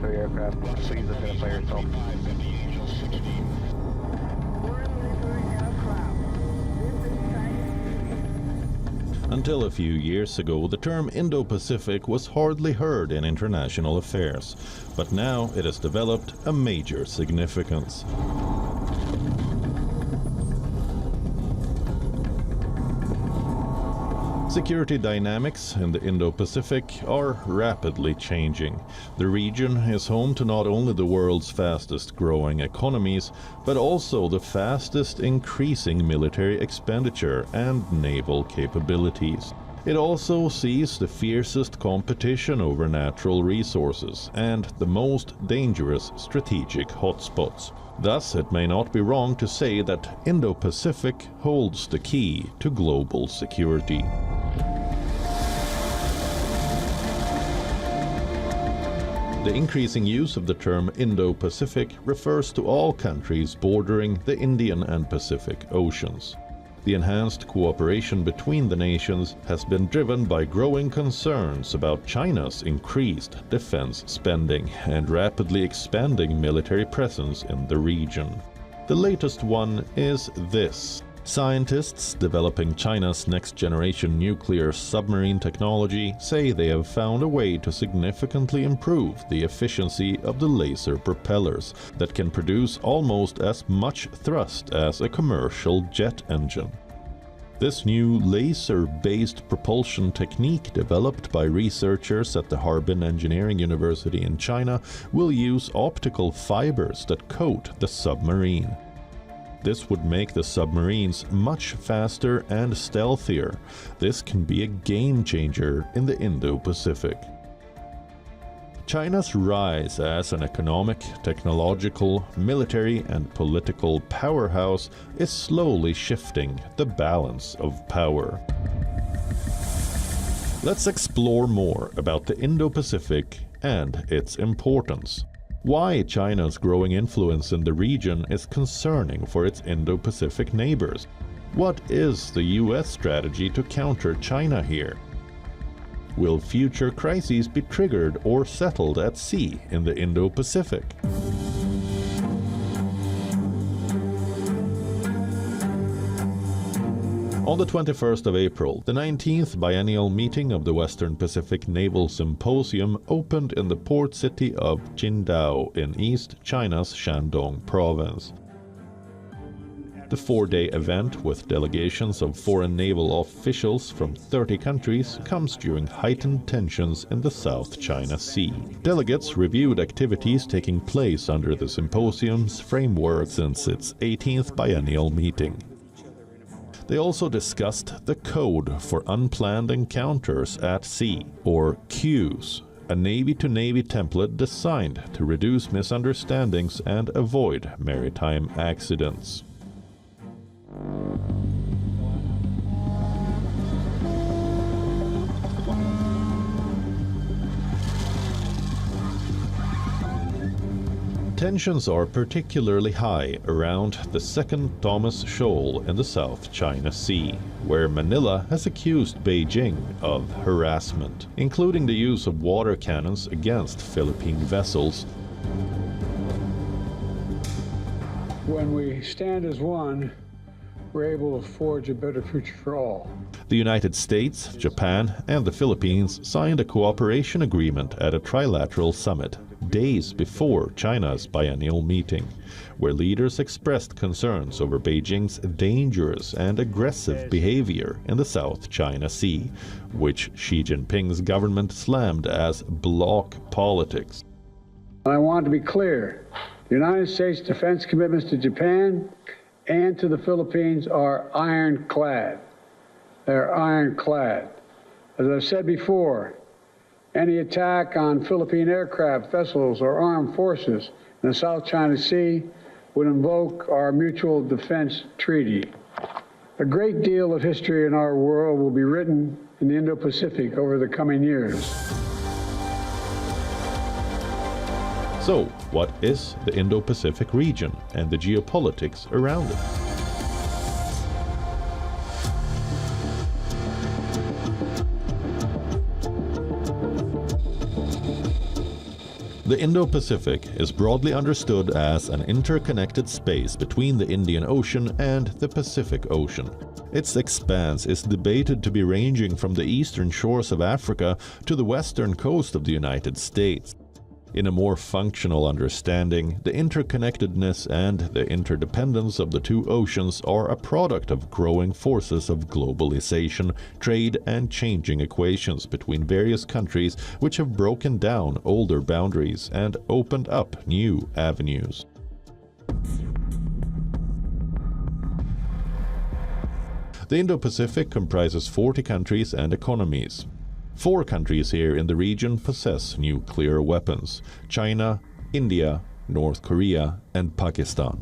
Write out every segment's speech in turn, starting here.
military aircraft. Please identify yourself. Until a few years ago, the term Indo-Pacific was hardly heard in international affairs, but now it has developed a major significance. Security dynamics in the Indo-Pacific are rapidly changing. The region is home to not only the world's fastest growing economies, but also the fastest increasing military expenditure and naval capabilities. It also sees the fiercest competition over natural resources and the most dangerous strategic hotspots. Thus, it may not be wrong to say that Indo-Pacific holds the key to global security. The increasing use of the term Indo-Pacific refers to all countries bordering the Indian and Pacific Oceans. The enhanced cooperation between the nations has been driven by growing concerns about China's increased defense spending and rapidly expanding military presence in the region. The latest one is this. Scientists developing China's next-generation nuclear submarine technology say they have found a way to significantly improve the efficiency of the laser propellers that can produce almost as much thrust as a commercial jet engine. This new laser-based propulsion technique, developed by researchers at the Harbin Engineering University in China, will use optical fibers that coat the submarine. This would make the submarines much faster and stealthier. This can be a game changer in the Indo-Pacific. China's rise as an economic, technological, military, and political powerhouse is slowly shifting the balance of power. Let's explore more about the Indo-Pacific and its importance. Why China's growing influence in the region is concerning for its Indo-Pacific neighbors. What is the US strategy to counter China here? Will future crises be triggered or settled at sea in the Indo-Pacific? On the 21st of April, the 19th biennial meeting of the Western Pacific Naval Symposium opened in the port city of Qingdao in East China's Shandong province. The four-day event, with delegations of foreign naval officials from 30 countries, comes during heightened tensions in the South China Sea. Delegates reviewed activities taking place under the symposium's framework since its 18th biennial meeting. They also discussed the Code for Unplanned Encounters at Sea, or CUES, a Navy-to-Navy template designed to reduce misunderstandings and avoid maritime accidents. Tensions are particularly high around the second Thomas Shoal in the South China Sea, where Manila has accused Beijing of harassment, including the use of water cannons against Philippine vessels. When we stand as one, we're able to forge a better future for all. The United States, Japan, and the Philippines signed a cooperation agreement at a trilateral summit days before China's biennial meeting, where leaders expressed concerns over Beijing's dangerous and aggressive behavior in the South China Sea, which Xi Jinping's government slammed as bloc politics. I want to be clear, the United States defense commitments to Japan and to the Philippines are ironclad. They're ironclad. As I've said before, any attack on Philippine aircraft, vessels, or armed forces in the South China Sea would invoke our Mutual Defense Treaty. A great deal of history in our world will be written in the Indo-Pacific over the coming years. So, what is the Indo-Pacific region and the geopolitics around it? The Indo-Pacific is broadly understood as an interconnected space between the Indian Ocean and the Pacific Ocean. Its expanse is debated to be ranging from the eastern shores of Africa to the western coast of the United States. In a more functional understanding, the interconnectedness and the interdependence of the two oceans are a product of growing forces of globalization, trade, and changing equations between various countries which have broken down older boundaries and opened up new avenues. The Indo-Pacific comprises 40 countries and economies. 4 countries here in the region possess nuclear weapons: China, India, North Korea, and Pakistan.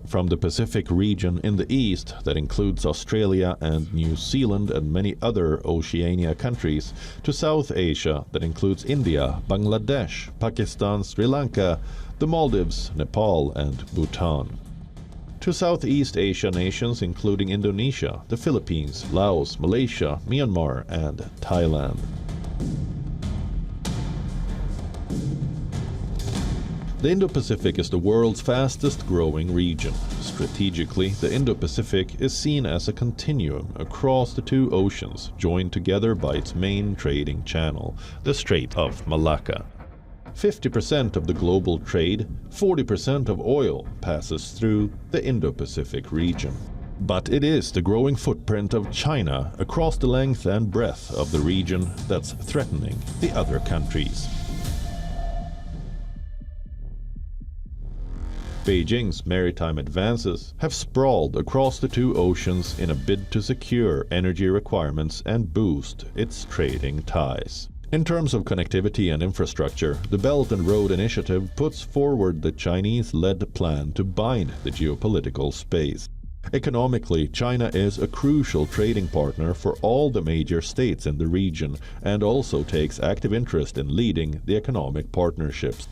From the Pacific region in the east, that includes Australia and New Zealand and many other Oceania countries, to South Asia, that includes India, Bangladesh, Pakistan, Sri Lanka, the Maldives, Nepal, and Bhutan. To Southeast Asia nations including Indonesia, the Philippines, Laos, Malaysia, Myanmar, and Thailand. The Indo-Pacific is the world's fastest growing region. Strategically, the Indo-Pacific is seen as a continuum across the two oceans, joined together by its main trading channel, the Strait of Malacca. 50% of the global trade, 40% of oil passes through the Indo-Pacific region. But it is the growing footprint of China across the length and breadth of the region that's threatening the other countries. Beijing's maritime advances have sprawled across the two oceans in a bid to secure energy requirements and boost its trading ties. In terms of connectivity and infrastructure, the Belt and Road Initiative puts forward the Chinese-led plan to bind the geopolitical space. Economically, China is a crucial trading partner for all the major states in the region and also takes active interest in leading the economic partnerships.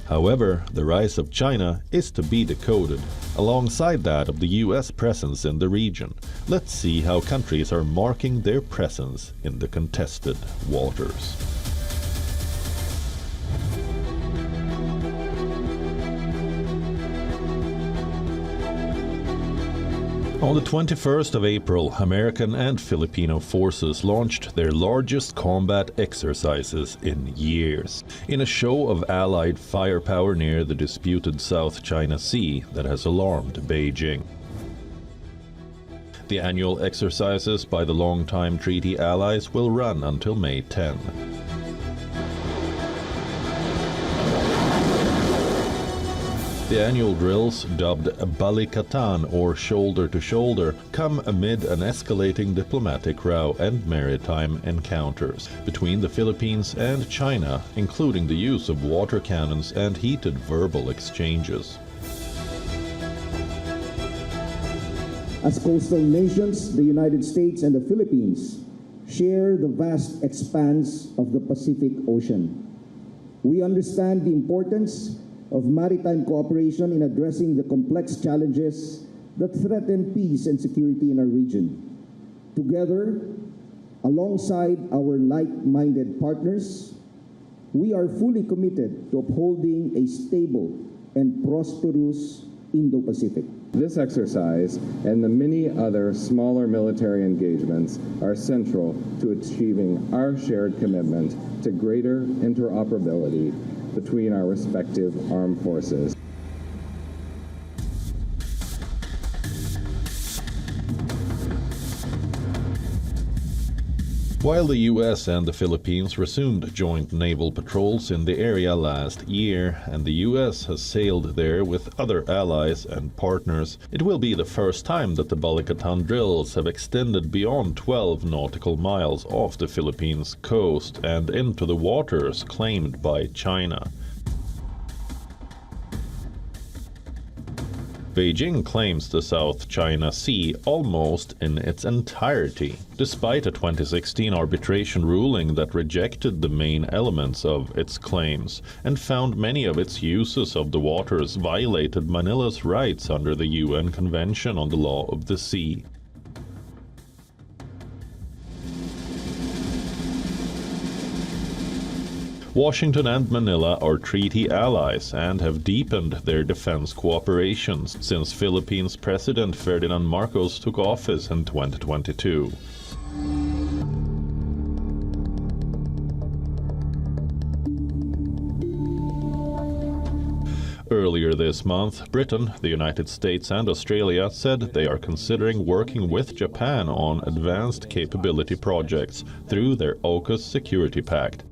However, the rise of China is to be decoded alongside that of the US presence in the region. Let's see how countries are marking their presence in the contested waters. On the 21st of April, American and Filipino forces launched their largest combat exercises in years, in a show of allied firepower near the disputed South China Sea that has alarmed Beijing. The annual exercises by the longtime treaty allies will run until May 10. The annual drills, dubbed Balikatan or shoulder to shoulder, come amid an escalating diplomatic row and maritime encounters between the Philippines and China, including the use of water cannons and heated verbal exchanges. As coastal nations, the United States and the Philippines share the vast expanse of the Pacific Ocean. We understand the importance of maritime cooperation in addressing the complex challenges that threaten peace and security in our region. Together, alongside our like-minded partners, we are fully committed to upholding a stable and prosperous Indo-Pacific. This exercise and the many other smaller military engagements are central to achieving our shared commitment to greater interoperability between our respective armed forces. While the US and the Philippines resumed joint naval patrols in the area last year, and the US has sailed there with other allies and partners, it will be the first time that the Balikatan drills have extended beyond 12 nautical miles off the Philippines coast and into the waters claimed by China. Beijing claims the South China Sea almost in its entirety, despite a 2016 arbitration ruling that rejected the main elements of its claims and found many of its uses of the waters violated Manila's rights under the UN Convention on the Law of the Sea. Washington and Manila are treaty allies and have deepened their defense cooperations since Philippines President Ferdinand Marcos took office in 2022. Earlier this month, Britain, the United States and Australia said they are considering working with Japan on advanced capability projects through their AUKUS security pact.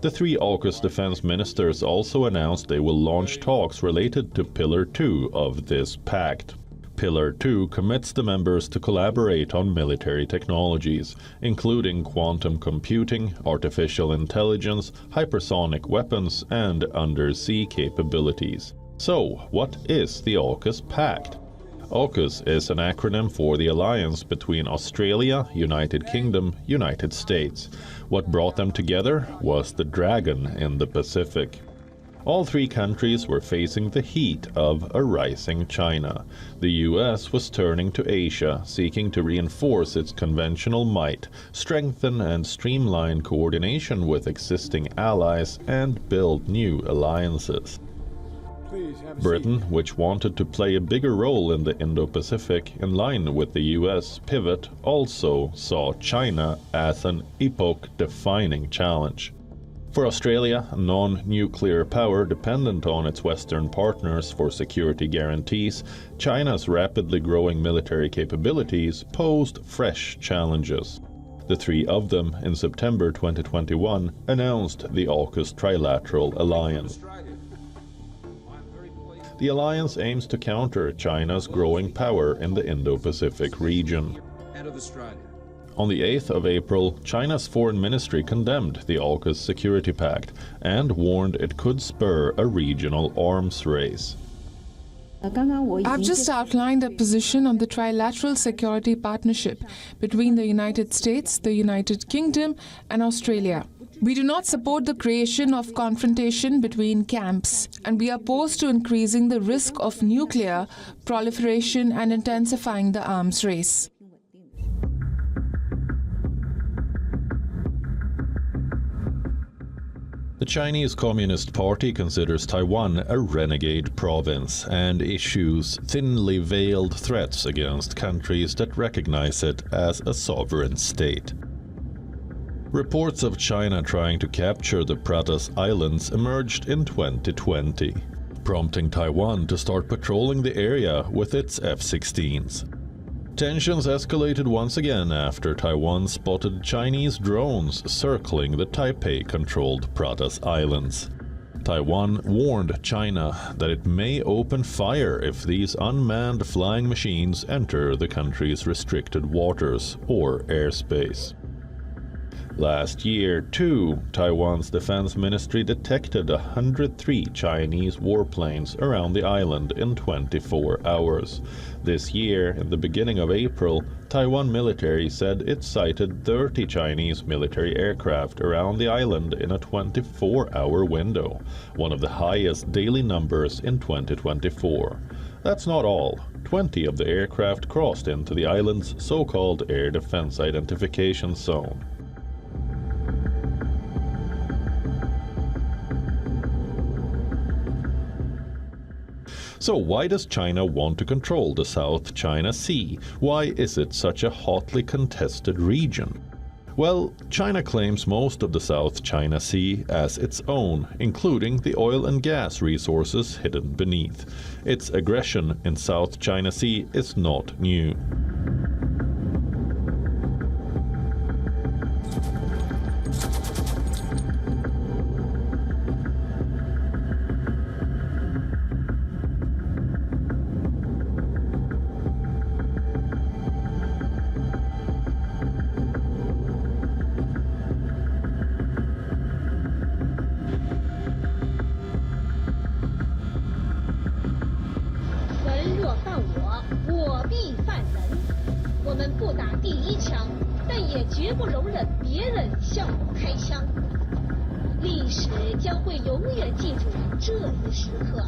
The three AUKUS defense ministers also announced they will launch talks related to Pillar 2 of this pact. Pillar 2 commits the members to collaborate on military technologies, including quantum computing, artificial intelligence, hypersonic weapons, and undersea capabilities. So, what is the AUKUS Pact? AUKUS is an acronym for the alliance between Australia, United Kingdom, United States. What brought them together was the dragon in the Pacific. All three countries were facing the heat of a rising China. The US was turning to Asia, seeking to reinforce its conventional might, strengthen and streamline coordination with existing allies, and build new alliances. Britain, which wanted to play a bigger role in the Indo-Pacific in line with the US pivot, also saw China as an epoch-defining challenge. For Australia, a non-nuclear power dependent on its Western partners for security guarantees, China's rapidly growing military capabilities posed fresh challenges. The three of them, in September 2021, announced the AUKUS Trilateral Alliance. The alliance aims to counter China's growing power in the Indo-Pacific region. On the 8th of April, China's foreign ministry condemned the AUKUS Security Pact and warned it could spur a regional arms race. I've just outlined a position on the trilateral security partnership between the United States, the United Kingdom, and Australia. We do not support the creation of confrontation between camps, and we are opposed to increasing the risk of nuclear proliferation and intensifying the arms race. The Chinese Communist Party considers Taiwan a renegade province and issues thinly veiled threats against countries that recognize it as a sovereign state. Reports of China trying to capture the Pratas Islands emerged in 2020, prompting Taiwan to start patrolling the area with its F-16s. Tensions escalated once again after Taiwan spotted Chinese drones circling the Taipei-controlled Pratas Islands. Taiwan warned China that it may open fire if these unmanned flying machines enter the country's restricted waters or airspace. Last year, too, Taiwan's defense ministry detected 103 Chinese warplanes around the island in 24 hours. This year, in the beginning of April, Taiwan military said it sighted 30 Chinese military aircraft around the island in a 24-hour window, one of the highest daily numbers in 2024. That's not all. 20 of the aircraft crossed into the island's so-called Air Defense Identification Zone. So why does China want to control the South China Sea? Why is it such a hotly contested region? Well, China claims most of the South China Sea as its own, including the oil and gas resources hidden beneath. Its aggression in South China Sea is not new. $8.47。 . 。 。 。 。 。 。 。 。 。 。 。 。 。 。 。 。 。 。 。 。 。 。 。 。 。 。 。 。 。 。 。 。 。 。 。 。 。 。 。 。 。 。 。 。 。 。 。 。 。 。 。 。 。 So why does China want to control the South China Sea? Well, China claims most of the South China Sea as its own, including the oil and gas resources hidden beneath. Its aggression in South China Sea is not new.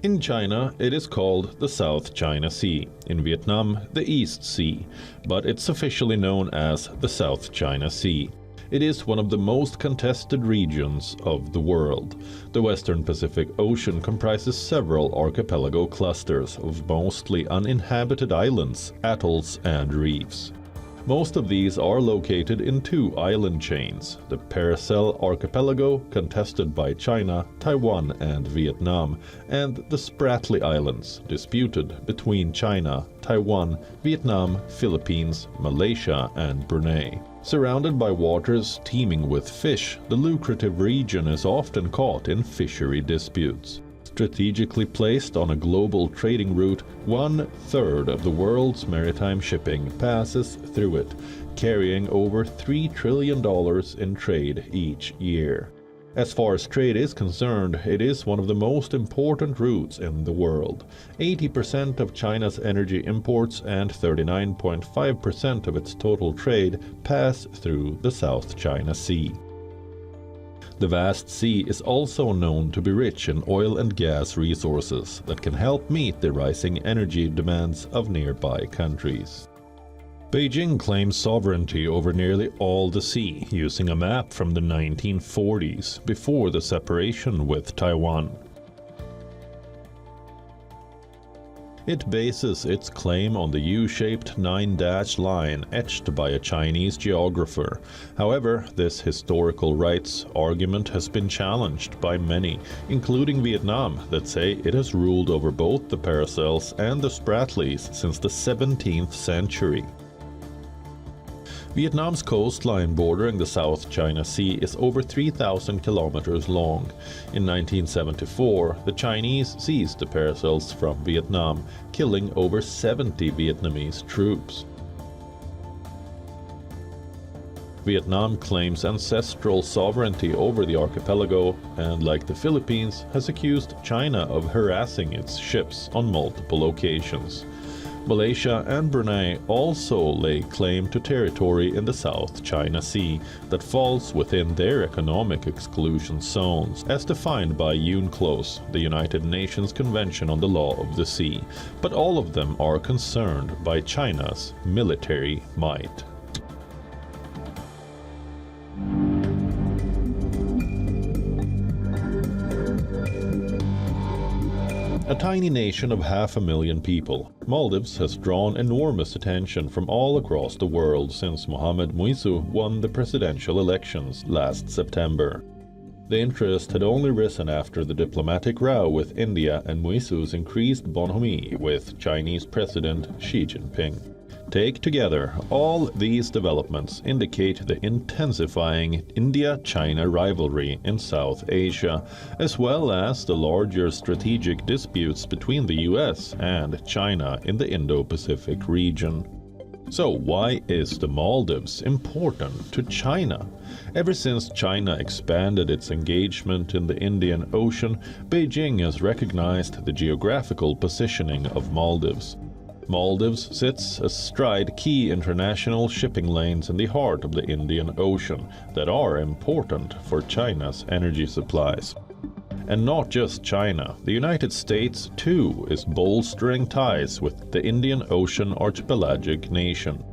In China, it is called the South China Sea. In Vietnam, the East Sea, but it's officially known as the South China Sea. It is one of the most contested regions of the world. The Western Pacific Ocean comprises several archipelago clusters of mostly uninhabited islands, atolls, and reefs. Most of these are located in two island chains, the Paracel Archipelago, contested by China, Taiwan, and Vietnam, and the Spratly Islands, disputed between China, Taiwan, Vietnam, Philippines, Malaysia, and Brunei. Surrounded by waters teeming with fish, the lucrative region is often caught in fishery disputes. Strategically placed on a global trading route, 1/3 of the world's maritime shipping passes through it, carrying over $3 trillion in trade each year. As far as trade is concerned, it is one of the most important routes in the world. 80% of China's energy imports and 39.5% of its total trade pass through the South China Sea. The vast sea is also known to be rich in oil and gas resources that can help meet the rising energy demands of nearby countries. Beijing claims sovereignty over nearly all the sea using a map from the 1940s, before the separation with Taiwan. It bases its claim on the U-shaped 9-dash line etched by a Chinese geographer. However, this historical rights argument has been challenged by many, including Vietnam, that say it has ruled over both the Paracels and the Spratlys since the 17th century. Vietnam's coastline bordering the South China Sea is over 3,000 kilometers long. In 1974, the Chinese seized the Paracels from Vietnam, killing over 70 Vietnamese troops. Vietnam claims ancestral sovereignty over the archipelago and, like the Philippines, has accused China of harassing its ships on multiple occasions. Malaysia and Brunei also lay claim to territory in the South China Sea that falls within their economic exclusion zones, as defined by UNCLOS, the United Nations Convention on the Law of the Sea, but all of them are concerned by China's military might. A tiny nation of 500,000 people, Maldives has drawn enormous attention from all across the world since Mohamed Muizu won the presidential elections last September. The interest had only risen after the diplomatic row with India and Muizu's increased bonhomie with Chinese President Xi Jinping. Take together, all these developments indicate the intensifying India-China rivalry in South Asia, as well as the larger strategic disputes between the US and China in the Indo-Pacific region. So why is the Maldives important to China? Ever since China expanded its engagement in the Indian Ocean, Beijing has recognized the geographical positioning of Maldives. Maldives sits astride key international shipping lanes in the heart of the Indian Ocean that are important for China's energy supplies. And not just China, the United States too is bolstering ties with the Indian Ocean archipelagic nation.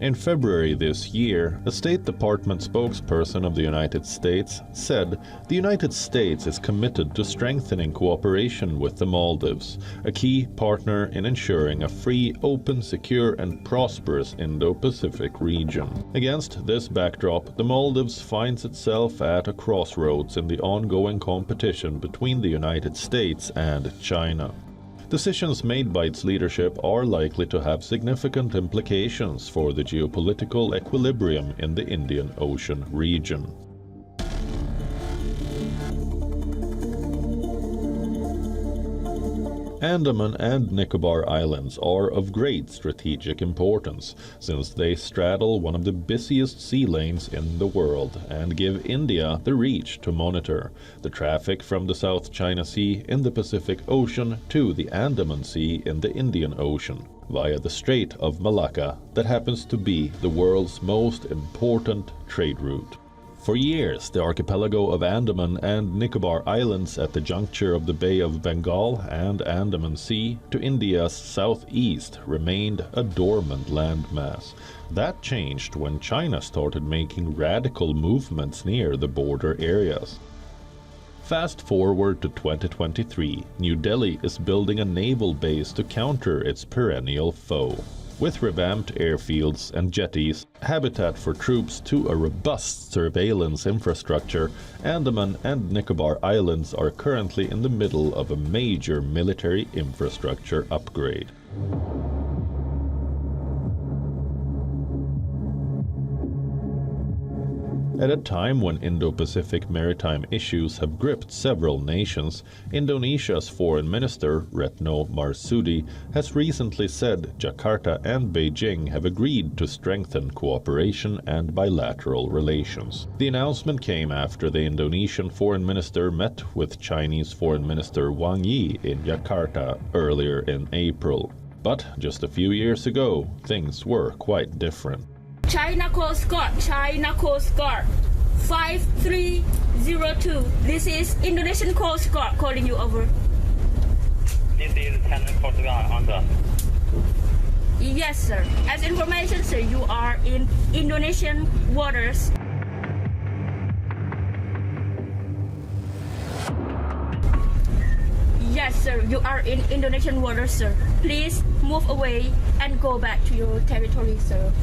In February this year, a State Department spokesperson of the United States said the United States is committed to strengthening cooperation with the Maldives, a key partner in ensuring a free, open, secure, and prosperous Indo-Pacific region. Against this backdrop, the Maldives finds itself at a crossroads in the ongoing competition between the United States and China. Decisions made by its leadership are likely to have significant implications for the geopolitical equilibrium in the Indian Ocean region. Andaman and Nicobar Islands are of great strategic importance, since they straddle one of the busiest sea lanes in the world and give India the reach to monitor the traffic from the South China Sea in the Pacific Ocean to the Andaman Sea in the Indian Ocean, via the Strait of Malacca that happens to be the world's most important trade route. For years, the archipelago of Andaman and Nicobar Islands at the juncture of the Bay of Bengal and Andaman Sea to India's southeast remained a dormant landmass. That changed when China started making radical movements near the border areas. Fast forward to 2023, New Delhi is building a naval base to counter its perennial foe. With revamped airfields and jetties, habitat for troops to a robust surveillance infrastructure, Andaman and Nicobar Islands are currently in the middle of a major military infrastructure upgrade. At a time when Indo-Pacific maritime issues have gripped several nations, Indonesia's Foreign Minister, Retno Marsudi, has recently said Jakarta and Beijing have agreed to strengthen cooperation and bilateral relations. The announcement came after the Indonesian Foreign Minister met with Chinese Foreign Minister Wang Yi in Jakarta earlier in April. But just a few years ago, things were quite different. China Coast Guard, 5302. This is Indonesian Coast Guard calling you over. This is China Coast Guard on the... Yes, sir. As information, sir, you are in Indonesian waters. Yes, sir, you are in Indonesian waters, sir. Please move away and go back to your territory, sir.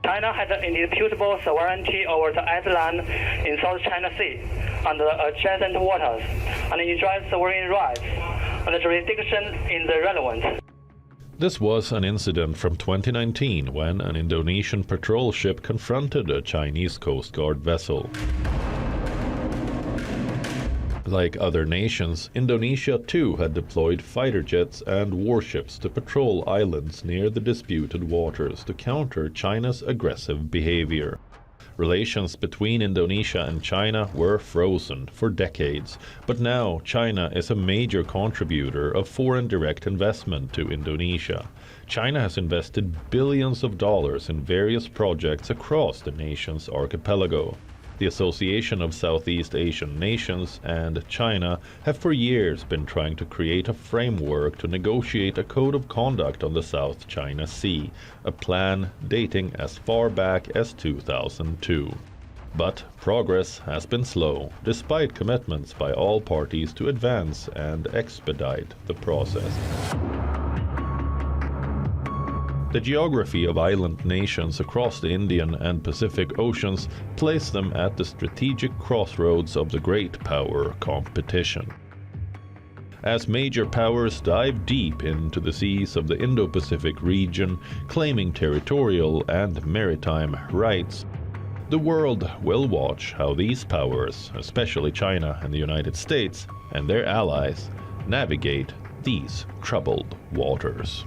China has an indisputable sovereignty over the island in South China Sea and the adjacent waters, and enjoys sovereign rights and jurisdiction in the relevant. This was an incident from 2019 when an Indonesian patrol ship confronted a Chinese Coast Guard vessel. Like other nations, Indonesia too had deployed fighter jets and warships to patrol islands near the disputed waters to counter China's aggressive behavior. Relations between Indonesia and China were frozen for decades, but now China is a major contributor of foreign direct investment to Indonesia. China has invested billions of dollars in various projects across the nation's archipelago. The Association of Southeast Asian Nations and China have for years been trying to create a framework to negotiate a code of conduct on the South China Sea, a plan dating as far back as 2002. But progress has been slow, despite commitments by all parties to advance and expedite the process. The geography of island nations across the Indian and Pacific Oceans place them at the strategic crossroads of the great power competition. As major powers dive deep into the seas of the Indo-Pacific region, claiming territorial and maritime rights, the world will watch how these powers, especially China and the United States and their allies, navigate these troubled waters.